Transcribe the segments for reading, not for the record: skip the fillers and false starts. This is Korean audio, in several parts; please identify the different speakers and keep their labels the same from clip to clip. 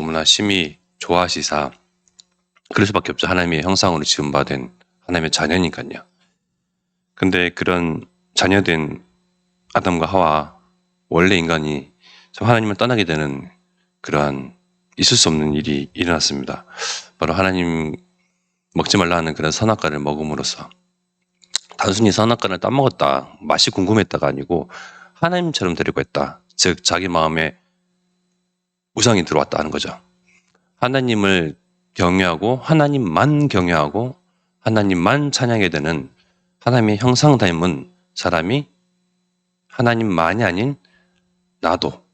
Speaker 1: 너무나 심히 좋아하시사 그럴 수밖에 없죠. 하나님의 형상으로 지음받은 하나님의 자녀니까요. 근데 그런 자녀된 아담과 하와, 원래 인간이 하나님을 떠나게 되는 그러한 있을 수 없는 일이 일어났습니다. 바로 하나님 먹지 말라 하는 그런 선악과를 먹음으로써 단순히 선악과를 따먹었다, 맛이 궁금했다가 아니고 하나님처럼 되려고 했다. 즉 자기 마음에 우상이 들어왔다 하는 거죠. 하나님을 경외하고 하나님만 경외하고 하나님만 찬양하게 되는 하나님의 형상 닮은 사람이 하나님만이 아닌 나도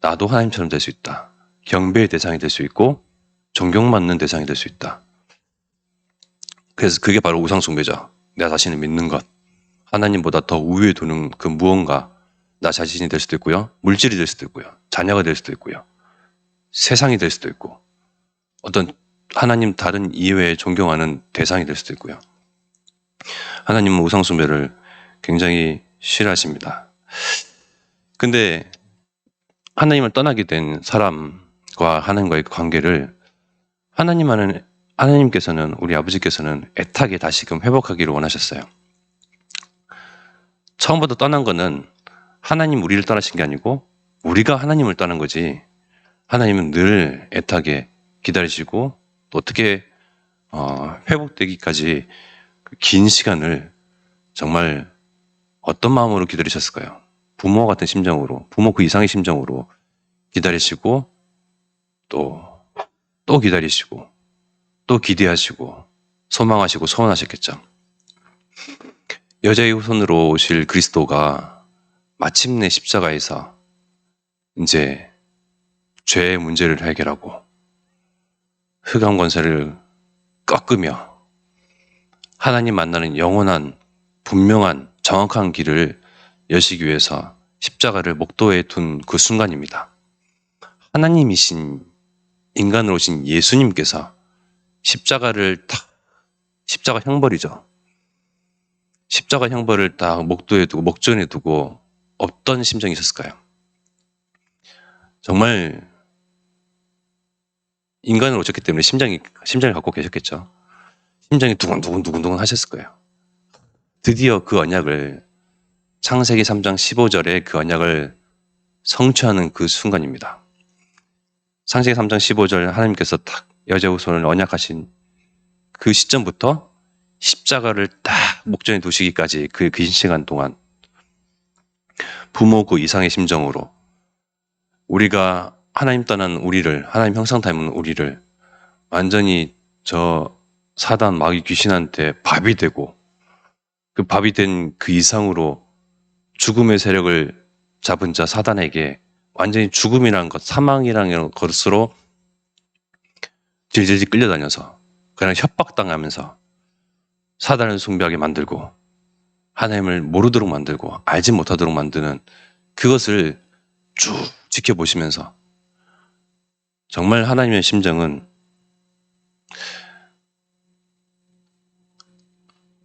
Speaker 1: 하나님처럼 될 수 있다. 경배의 대상이 될 수 있고 존경받는 대상이 될 수 있다. 그래서 그게 바로 우상숭배죠. 내 자신을 믿는 것. 하나님보다 더 우위에 두는 그 무언가, 나 자신이 될 수도 있고요. 물질이 될 수도 있고요. 자녀가 될 수도 있고요. 세상이 될 수도 있고 어떤 하나님 다른 이외에 존경하는 대상이 될 수도 있고요. 하나님은 우상숭배를 굉장히 싫어하십니다. 근데 하나님을 떠나게 된 사람과 하나님과의 관계를 하나님께서는, 우리 아버지께서는 애타게 다시금 회복하기를 원하셨어요. 처음부터 떠난 거는 하나님 우리를 떠나신 게 아니고 우리가 하나님을 떠난 거지, 하나님은 늘 애타게 기다리시고 또 어떻게 회복되기까지 긴 시간을 정말 어떤 마음으로 기다리셨을까요? 부모와 같은 심정으로, 부모 그 이상의 심정으로 기다리시고 또 기다리시고 또 기대하시고 소망하시고 소원하셨겠죠. 여자의 후손으로 오실 그리스도가 마침내 십자가에서 이제 죄의 문제를 해결하고 흑암 권세를 꺾으며 하나님 만나는 영원한 분명한 정확한 길을 여시기 위해서 십자가를 목도에 둔 그 순간입니다. 하나님이신 인간으로 오신 예수님께서 십자가 형벌이죠. 십자가 형벌을 딱 목도에 두고 목전에 두고 어떤 심정이 있었을까요? 정말 인간으로 오셨기 때문에 심장이 갖고 계셨겠죠. 심장이 두근두근 하셨을 거예요. 드디어 그 언약을, 창세기 3장 15절에 그 언약을 성취하는 그 순간입니다. 창세기 3장 15절 하나님께서 딱 여자 후손을 언약하신 그 시점부터 십자가를 딱 목전에 두시기까지 그 긴 시간 동안 부모 그 이상의 심정으로 우리가 하나님 떠난 우리를, 하나님 형상 닮은 우리를 완전히 저 사단 마귀 귀신한테 밥이 되고 그 밥이 된 그 이상으로 죽음의 세력을 잡은 자 사단에게 완전히 죽음이라는 것, 사망이라는 것으로 질질 끌려다녀서 그냥 협박당하면서 사단을 숭배하게 만들고 하나님을 모르도록 만들고 알지 못하도록 만드는 그것을 쭉 지켜보시면서 정말 하나님의 심정은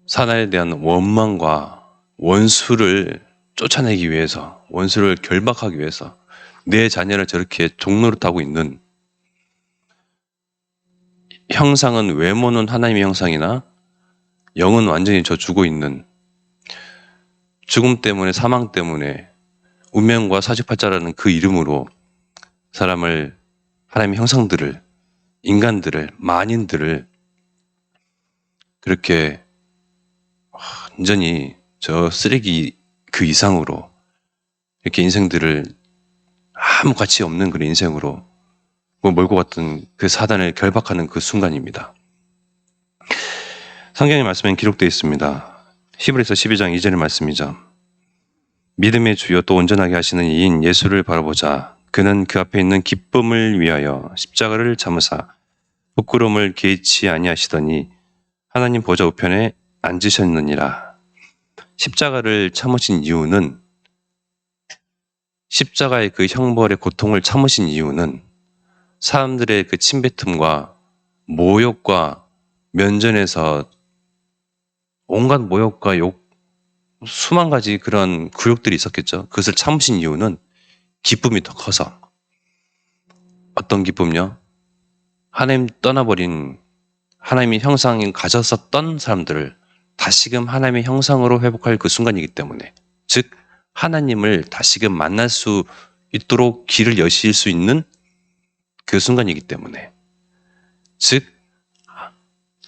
Speaker 1: 사단에 대한 원망과 원수를 쫓아내기 위해서, 원수를 결박하기 위해서 내 자녀를 저렇게 종노릇하고 있는, 형상은, 외모는 하나님의 형상이나 영은 완전히 저 죽어 있는, 죽음 때문에, 사망 때문에 운명과 사주팔자라는 그 이름으로 사람을, 하나님의 형상들을, 인간들을, 만인들을 그렇게 완전히 저 쓰레기 그 이상으로 이렇게 인생들을 아무 가치 없는 그런 인생으로 몰고 갔던 그 사단을 결박하는 그 순간입니다. 성경의 말씀엔 기록되어 있습니다. 히브리서 12장 2절의 말씀이죠. 믿음의 주여 또 온전하게 하시는 이인 예수를 바라보자. 그는 그 앞에 있는 기쁨을 위하여 십자가를 참으사 부끄러움을 개의치 아니하시더니 하나님 보좌 우편에 앉으셨느니라. 십자가를 참으신 이유는, 십자가의 그 형벌의 고통을 참으신 이유는 사람들의 그 침뱉음과 모욕과 면전에서 온갖 모욕과 욕, 수만 가지 그런 굴욕들이 있었겠죠. 그것을 참으신 이유는 기쁨이 더 커서, 어떤 기쁨요? 하나님 떠나버린 하나님의 형상을 가졌었던 사람들을 다시금 하나님의 형상으로 회복할 그 순간이기 때문에, 즉 하나님을 다시금 만날 수 있도록 길을 여실 수 있는 그 순간이기 때문에, 즉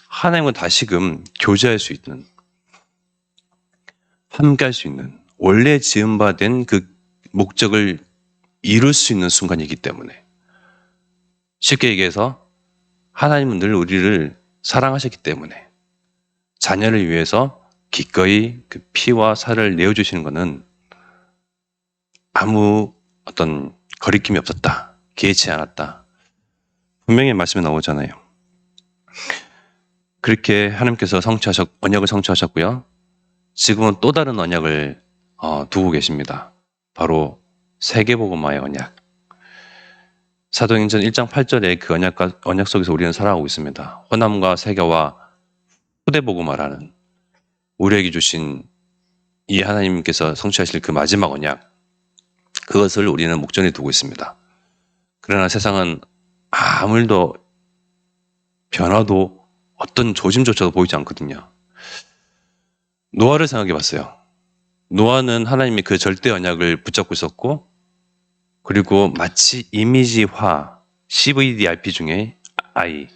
Speaker 1: 하나님과 다시금 교제할 수 있는, 함께할 수 있는, 원래 지음받은 그 목적을 이룰 수 있는 순간이기 때문에, 쉽게 얘기해서 하나님은 늘 우리를 사랑하셨기 때문에 자녀를 위해서 기꺼이 그 피와 살을 내어주시는 것은 아무 어떤 거리낌이 없었다, 개의치 않았다, 분명히 말씀에 나오잖아요. 그렇게 하나님께서 언약을 성취하셨고요. 지금은 또 다른 언약을 두고 계십니다. 바로 세계복음화의 언약. 사도행전 1장 8절에 그 언약 속에서 우리는 살아가고 있습니다. 호남과 세계와 후대복음화라는 우리에게 주신 이 하나님께서 성취하실 그 마지막 언약, 그것을 우리는 목전에 두고 있습니다. 그러나 세상은 아무도 변화도 어떤 조짐조차도 보이지 않거든요. 노아를 생각해 봤어요. 노아는 하나님이 그 절대 언약을 붙잡고 있었고, 그리고 마치 이미지화, CVDIP 중에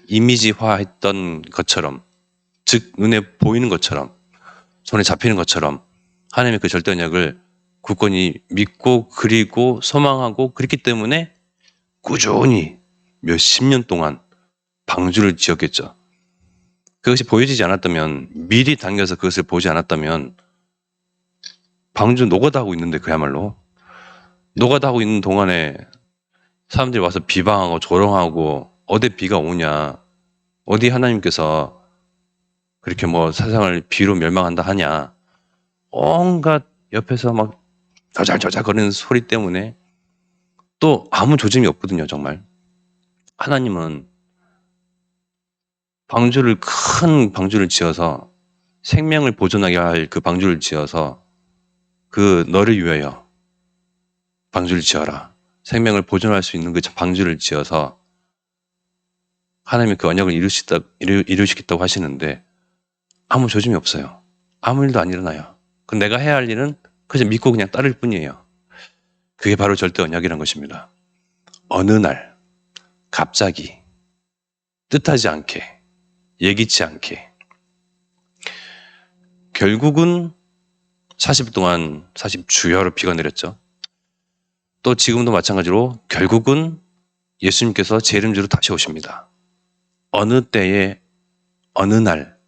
Speaker 1: 이미지화 했던 것처럼, 즉 눈에 보이는 것처럼, 손에 잡히는 것처럼 하나님의 그 절대 언약을 굳건히 믿고 그리고 소망하고 그랬기 때문에 꾸준히 몇십 년 동안 방주를 지었겠죠. 그것이 보여지지 않았다면, 미리 당겨서 그것을 보지 않았다면 방주 노가다 하고 있는데, 그야말로 노가다 하고 있는 동안에 사람들이 와서 비방하고 조롱하고, 어디 비가 오냐, 어디 하나님께서 그렇게 뭐 세상을 비로 멸망한다 하냐, 온갖 옆에서 막 저잘저잘 거리는 소리 때문에 또 아무 조짐이 없거든요. 정말 하나님은 큰 방주를 지어서, 생명을 보존하게 할 그 방주를 지어서, 그 너를 위하여 방주를 지어라, 생명을 보존할 수 있는 그 방주를 지어서 하나님이 그 언약을 이루시겠다고 하시는데 아무 조짐이 없어요. 아무 일도 안 일어나요. 그 내가 해야 할 일은 그저 믿고 그냥 따를 뿐이에요. 그게 바로 절대 언약이란 것입니다. 어느 날 갑자기 뜻하지 않게, 예기치 않게, 결국은 40일 동안 40주야로 비가 내렸죠. 또 지금도 마찬가지로 결국은 예수님께서 제 이름으로 다시 오십니다. 어느 때에 어느 날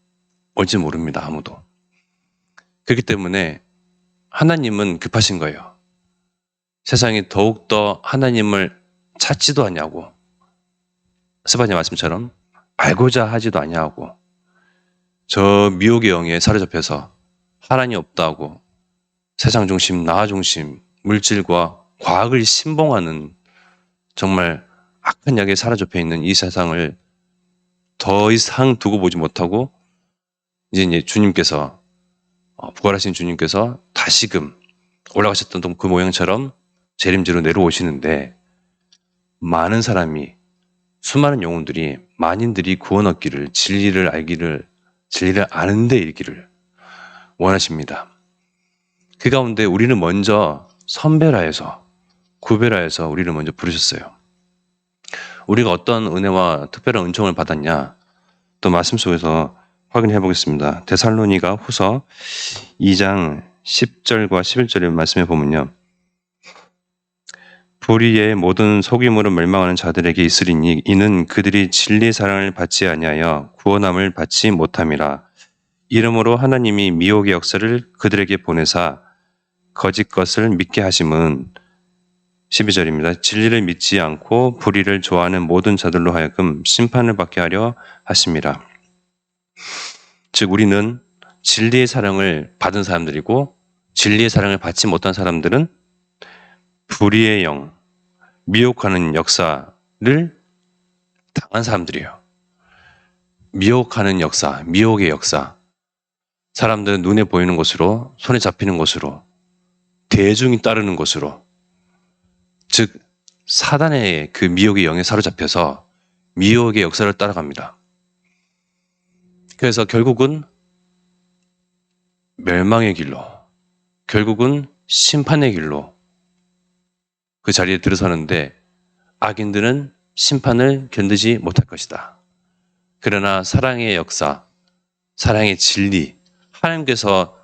Speaker 1: 올지 모릅니다. 아무도. 그렇기 때문에 하나님은 급하신 거예요. 세상이 더욱더 하나님을 찾지도 않냐고, 스바냐 말씀처럼 알고자 하지도 않냐고, 저 미혹의 영에 사로잡혀서 하나님 없다고 세상 중심, 나 중심, 물질과 과학을 신봉하는 정말 악한 약에 사로잡혀 있는 이 세상을 더 이상 두고 보지 못하고, 이제 주님께서, 부활하신 주님께서 다시금 올라가셨던 그 모양처럼 재림지로 내려오시는데, 많은 사람이, 수많은 영혼들이, 만인들이 구원 얻기를, 진리를 아는 데 이르기를 원하십니다. 그 가운데 우리는 먼저 선별하여서, 구별하여서 우리를 먼저 부르셨어요. 우리가 어떤 은혜와 특별한 은총을 받았냐, 또 말씀 속에서 확인해 보겠습니다. 데살로니가 후서 2장 10절과 11절의 말씀에 보면요, 불의의 모든 속임으로 멸망하는 자들에게 있으리니 이는 그들이 진리의 사랑을 받지 아니하여 구원함을 받지 못함이라. 이러므로 하나님이 미혹의 역사를 그들에게 보내사 거짓 것을 믿게 하심은, 12절입니다. 진리를 믿지 않고 불의를 좋아하는 모든 자들로 하여금 심판을 받게 하려 하심이라. 즉 우리는 진리의 사랑을 받은 사람들이고, 진리의 사랑을 받지 못한 사람들은 불의의 영, 미혹하는 역사를 당한 사람들이에요. 미혹하는 역사, 미혹의 역사. 사람들은 눈에 보이는 것으로, 손에 잡히는 것으로, 대중이 따르는 것으로, 즉 사단의 그 미혹의 영에 사로잡혀서 미혹의 역사를 따라갑니다. 그래서 결국은 멸망의 길로, 결국은 심판의 길로 그 자리에 들어서는데 악인들은 심판을 견디지 못할 것이다. 그러나 사랑의 역사, 사랑의 진리, 하나님께서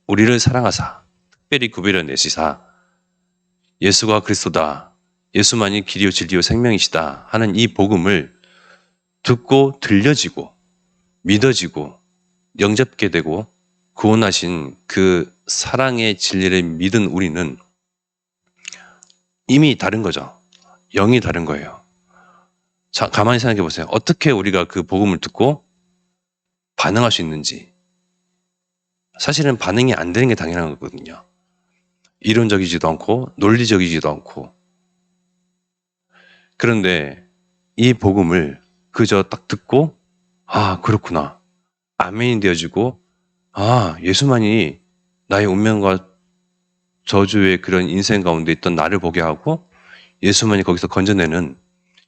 Speaker 1: 우리를 사랑하사 특별히 구별해내시사 예수가 그리스도다, 예수만이 길이요 진리요 생명이시다 하는 이 복음을 듣고 들려지고 믿어지고 영접게 되고 구원하신 그 사랑의 진리를 믿은 우리는 이미 다른 거죠. 영이 다른 거예요. 자, 가만히 생각해 보세요. 어떻게 우리가 그 복음을 듣고 반응할 수 있는지. 사실은 반응이 안 되는 게 당연한 거거든요. 이론적이지도 않고 논리적이지도 않고. 그런데 이 복음을 그저 딱 듣고 아, 그렇구나. 아멘이 되어지고 아, 예수만이 나의 운명과 저주의 그런 인생 가운데 있던 나를 보게 하고 예수만이 거기서 건져내는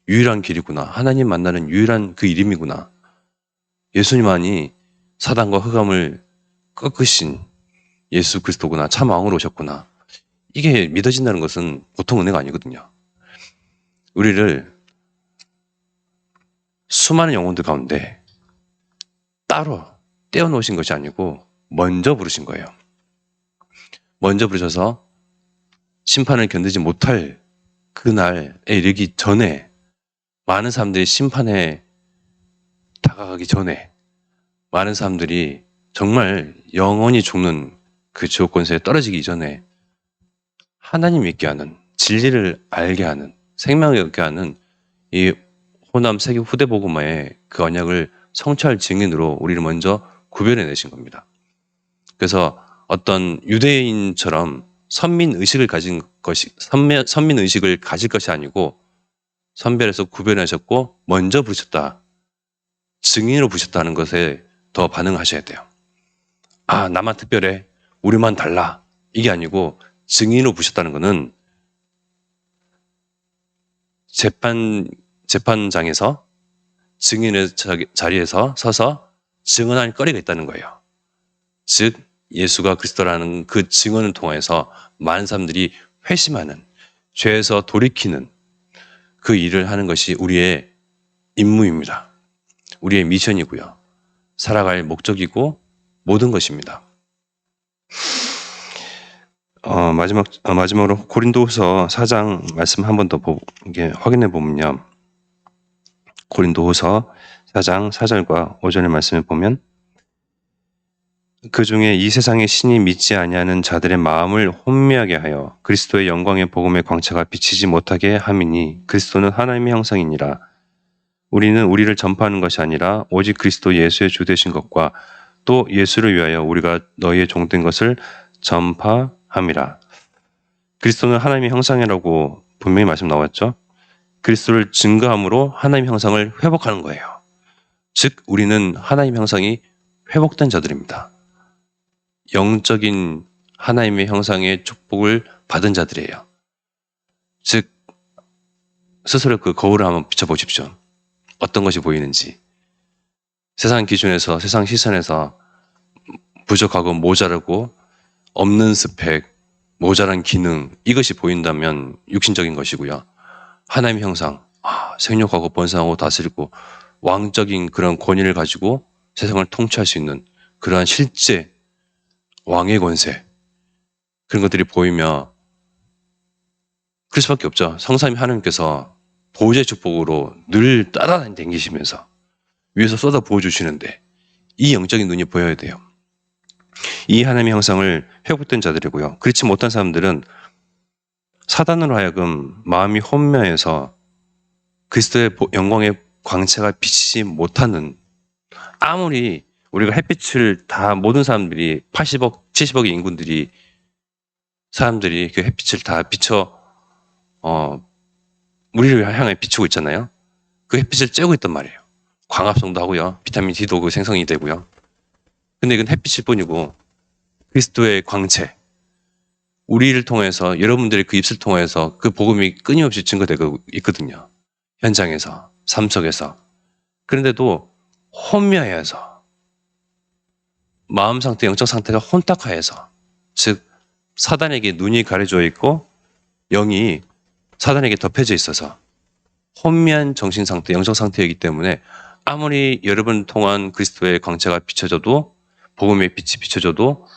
Speaker 1: 유일한 길이구나. 하나님 만나는 유일한 그 이름이구나. 예수님만이 사단과 흑암을 꺾으신 예수 그리스도구나. 참 왕으로 오셨구나. 이게 믿어진다는 것은 보통 은혜가 아니거든요. 우리를 수많은 영혼들 가운데 따로 떼어놓으신 것이 아니고 먼저 부르신 거예요. 먼저 부르셔서 심판을 견디지 못할 그날에 이르기 전에 많은 사람들이 심판에 다가가기 전에 많은 사람들이 정말 영원히 죽는 그 지옥 권세에 떨어지기 전에 하나님 믿게 하는, 진리를 알게 하는, 생명을 얻게 하는 이 호남 세계 후대 복음화의 그 언약을 성취할 증인으로 우리를 먼저 구별해내신 겁니다. 그래서 어떤 유대인처럼 선민 의식을 가진 것이, 선민 의식을 가질 것이 아니고 선별해서 구별하셨고 먼저 부르셨다. 증인으로 부르셨다는 것에 더 반응하셔야 돼요. 아, 나만 특별해. 우리만 달라. 이게 아니고 증인으로 부르셨다는 것은 재판장에서 증인의 자리에서 서서 증언할 거리가 있다는 거예요. 즉 예수가 그리스도라는 그 증언을 통해서 많은 사람들이 회심하는, 죄에서 돌이키는 그 일을 하는 것이 우리의 임무입니다. 우리의 미션이고요. 살아갈 목적이고 모든 것입니다. 마지막으로 고린도후서 4장 말씀 한 번 더 확인해 보면요. 고린도후서 4장 4절과 5절의 말씀을 보면 그 중에 이 세상의 신이 믿지 아니하는 자들의 마음을 혼미하게 하여 그리스도의 영광의 복음의 광채가 비치지 못하게 함이니 그리스도는 하나님의 형상이니라. 우리는 우리를 전파하는 것이 아니라 오직 그리스도 예수의 주 되신 것과 또 예수를 위하여 우리가 너희의 종된 것을 전파함이라. 그리스도는 하나님의 형상이라고 분명히 말씀 나왔죠. 그리스도를 증거함으로 하나님의 형상을 회복하는 거예요. 즉 우리는 하나님의 형상이 회복된 자들입니다. 영적인 하나님의 형상의 축복을 받은 자들이에요. 즉 스스로 그 거울을 한번 비춰보십시오. 어떤 것이 보이는지. 세상 기준에서, 세상 시선에서 부족하고 모자라고 없는 스펙, 모자란 기능, 이것이 보인다면 육신적인 것이고요. 하나님의 형상, 생육하고 번성하고 다스리고 왕적인 그런 권위를 가지고 세상을 통치할 수 있는 그러한 실제 왕의 권세, 그런 것들이 보이며 그럴 수밖에 없죠. 성삼위 하나님께서 보호자의 축복으로 늘 따라다니시면서 위에서 쏟아 부어주시는데 이 영적인 눈이 보여야 돼요. 이 하나님의 형상을 회복된 자들이고요. 그렇지 못한 사람들은 사단으로 하여금 마음이 혼미해서 그리스도의 영광의 광채가 비치지 못하는, 아무리 우리가 햇빛을 다 모든 사람들이 80억, 70억의 인군들이 사람들이 그 햇빛을 다 비춰 우리를 향해 비추고 있잖아요. 그 햇빛을 쬐고 있단 말이에요. 광합성도 하고요. 비타민 D도 그 생성이 되고요. 근데 이건 햇빛일 뿐이고 그리스도의 광채, 우리를 통해서 여러분들의 그 입술 통해서 그 복음이 끊임없이 증거되고 있거든요. 현장에서, 삶 속에서. 그런데도 혼미하여서 마음 상태, 영적 상태가 혼탁하여서, 즉 사단에게 눈이 가려져 있고 영이 사단에게 덮여져 있어서 혼미한 정신 상태, 영적 상태이기 때문에 아무리 여러분 통한 그리스도의 광채가 비춰져도, 복음의 빛이 비춰져도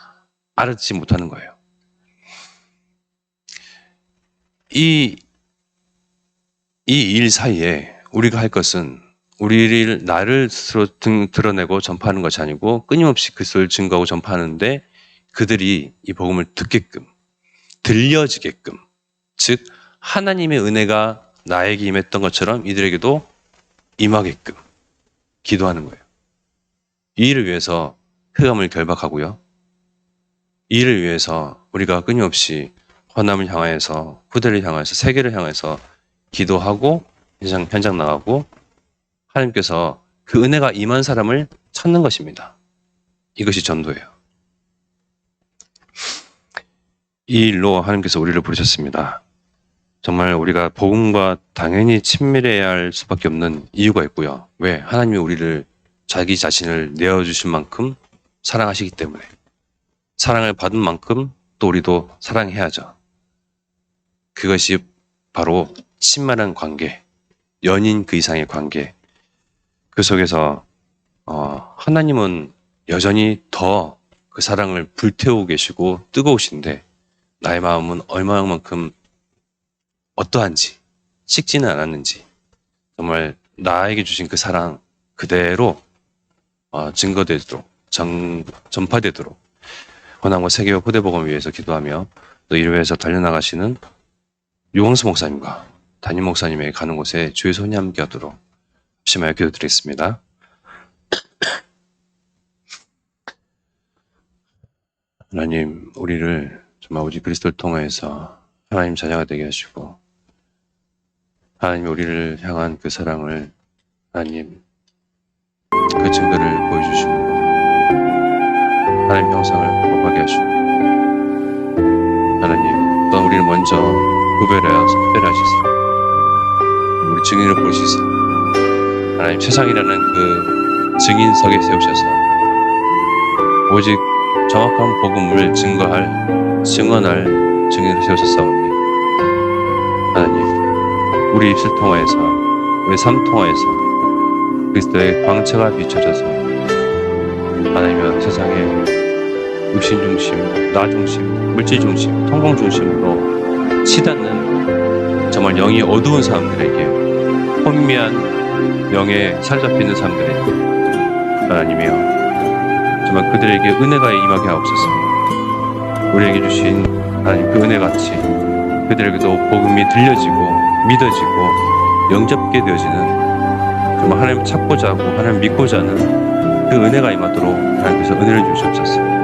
Speaker 1: 알아듣지 못하는 거예요. 이 일 사이에 우리가 할 것은 나를 스스로 드러내고 전파하는 것이 아니고 끊임없이 그리스도를 증거하고 전파하는데 그들이 이 복음을 듣게끔, 들려지게끔, 즉 하나님의 은혜가 나에게 임했던 것처럼 이들에게도 임하게끔 기도하는 거예요. 이 일을 위해서 흑암을 결박하고요. 이 일을 위해서 우리가 끊임없이 헌남을 향하여서, 후대를 향하여서, 세계를 향해서 기도하고 현장 나가고 하나님께서 그 은혜가 임한 사람을 찾는 것입니다. 이것이 전도예요. 이 일로 하나님께서 우리를 부르셨습니다. 정말 우리가 복음과 당연히 친밀해야 할 수밖에 없는 이유가 있고요. 왜? 하나님이 우리를 자기 자신을 내어주신 만큼 사랑하시기 때문에, 사랑을 받은 만큼 또 우리도 사랑해야죠. 그것이 바로 친밀한 관계, 연인 그 이상의 관계. 그 속에서 하나님은 여전히 더 그 사랑을 불태우고 계시고 뜨거우신데 나의 마음은 얼마만큼 어떠한지, 식지는 않았는지, 정말 나에게 주신 그 사랑 그대로 증거되도록, 전파되도록 헌암과 세계와 후대복음을 위해서 기도하며 또 이를 위해서 달려나가시는 유광수 목사님과 담임 목사님의 가는 곳에 주의 손이 함께하도록 심하여 기도드리겠습니다. 하나님, 우리를 정말 우리 그리스도를 통해서 하나님 자녀가 되게 하시고, 하나님이 우리를 향한 그 사랑을, 하나님 그 증거를 보여주시고 하나님 형상을 복하게 하시고, 하나님 또 우리를 먼저 구별하여 선별하시사 우리 증인을 보시사 하나님 세상이라는 그 증인석에 세우셔서 오직 정확한 복음을 증언할 증인을 세우셨사오니, 하나님 우리 입술 통하여서, 우리 삶 통하여서 그리스도의 광채가 비춰져서 하나님은 세상에 육신 중심, 나 중심, 물질 중심, 성공 중심으로 치닫는 정말 영이 어두운 사람들에게, 혼미한 영에 사로잡히는 사람들에게 하나님이여 정말 그들에게 은혜가 임하게 하옵소서. 우리에게 주신 하나님 그 은혜같이 그들에게도 복음이 들려지고 믿어지고 영접게 되어지는, 정말 하나님 찾고자 하고 하나님 믿고자 하는 그 은혜가 임하도록 하나님께서 은혜를 주시옵소서.